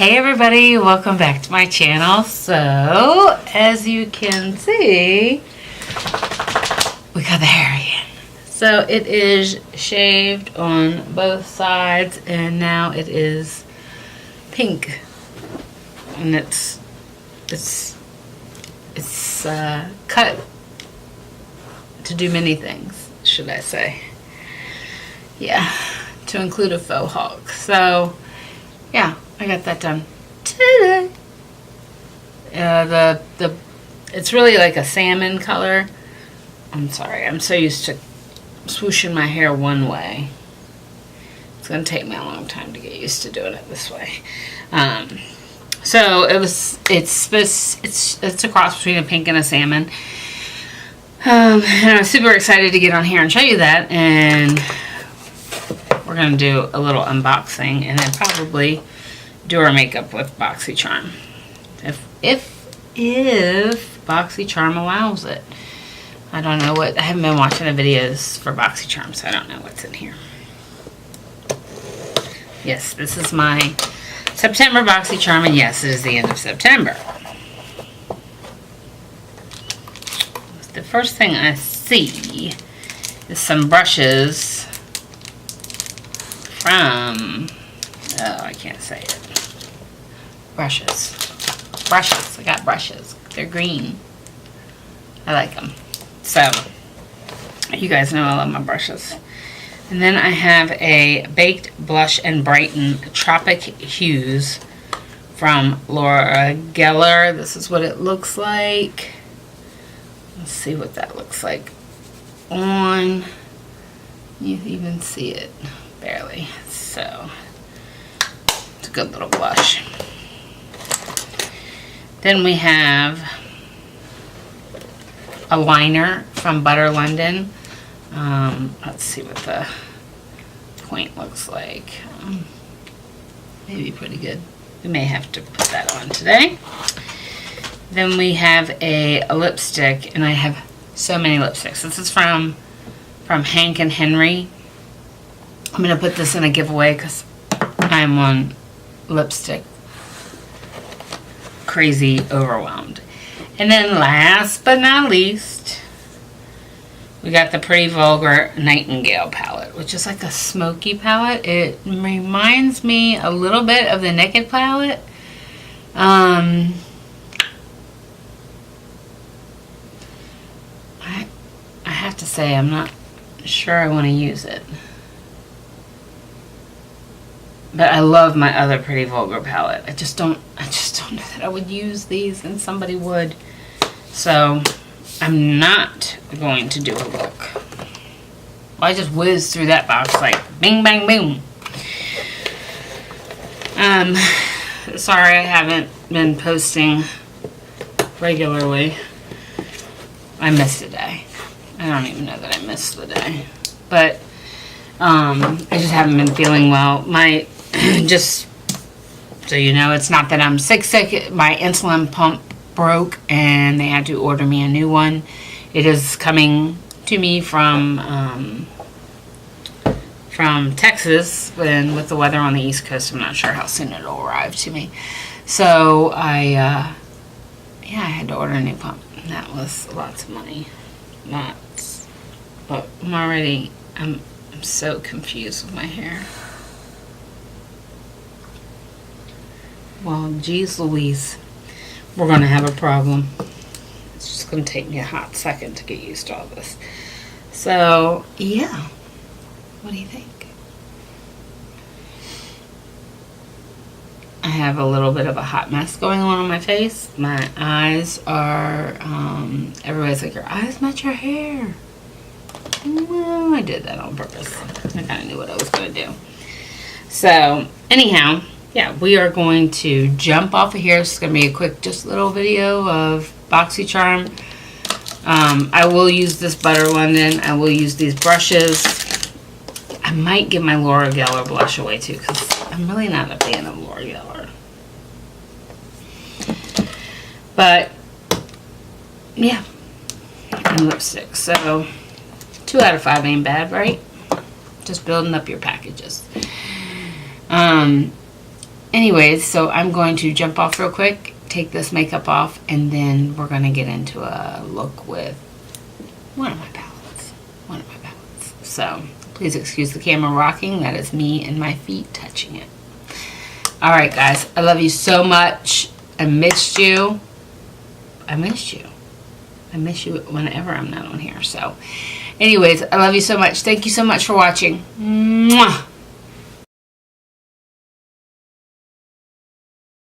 Hey everybody, welcome back to my channel. So, as you can see, we got the hair again. So it is shaved on both sides and now it is pink. And it's cut to do many things, should I say. Yeah, to include a faux hawk. So, yeah, I got that done today. It's really like a salmon color. I'm sorry, I'm so used to swooshing my hair one way. It's gonna take me a long time to get used to doing it this way. So it's a cross between a pink and a salmon. And I'm super excited to get on here and show you that, and we're gonna do a little unboxing and then probably do our makeup with Boxy Charm, if Boxy Charm allows it. I don't know what, I haven't been watching the videos for Boxy Charm, so I don't know what's in here. Yes, this is my September Boxy Charm, and yes, it is the end of September. The first thing I see is some brushes from, oh, I can't say it. Brushes. I got brushes. They're green. I like them. So, you guys know I love my brushes. And then I have a Baked Blush and Brighten Tropic Hues from Laura Geller. This is what it looks like. Let's see what that looks like on. You even see it barely. So, it's a good little blush. Then we have a liner from Butter London. Let's see what the point looks like. Maybe pretty good. We may have to put that on today. Then we have a lipstick, and I have so many lipsticks. This is from Hank and Henry. I'm going to put this in a giveaway because I'm on lipstick crazy overwhelmed. And then last but not least, we got the Pretty Vulgar Nightingale palette, which is like a smoky palette. It reminds me a little bit of the Naked palette. I have to say I'm not sure I want to use it. But I love my other Pretty Vulgar palette. I just don't know that I would use these and somebody would. So I'm not going to do a look. Well, I just whizzed through that box like bing bang boom. Sorry I haven't been posting regularly. I missed a day. I don't even know that I missed the day. But I just haven't been feeling well. My just so you know, it's not that I'm sick. My insulin pump broke and they had to order me a new one. It is coming to me from Texas, and with the weather on the East Coast, I'm not sure how soon it'll arrive to me. So I had to order a new pump. And that was lots of money. Lots. But I'm so confused with my hair. Well, geez Louise, we're going to have a problem. It's just going to take me a hot second to get used to all this. So, yeah. What do you think? I have a little bit of a hot mess going on my face. My eyes are, everybody's like, your eyes match your hair. Well, I did that on purpose. I kind of knew what I was going to do. So, anyhow, yeah, we are going to jump off of here. It's going to be a quick, just little video of Boxy Charm. I will use this Butter London. I will use these brushes. I might give my Laura Geller blush away too, because I'm really not a fan of Laura Geller. But, yeah, and lipstick. So, 2 out of 5 ain't bad, right? Just building up your packages. anyways, so I'm going to jump off real quick, take this makeup off, and then we're going to get into a look with one of my palettes. So please excuse the camera rocking. That is me and my feet touching it. All right, guys, I love you so much. I missed you. I miss you whenever I'm not on here. So anyways, I love you so much. Thank you so much for watching. Mwah.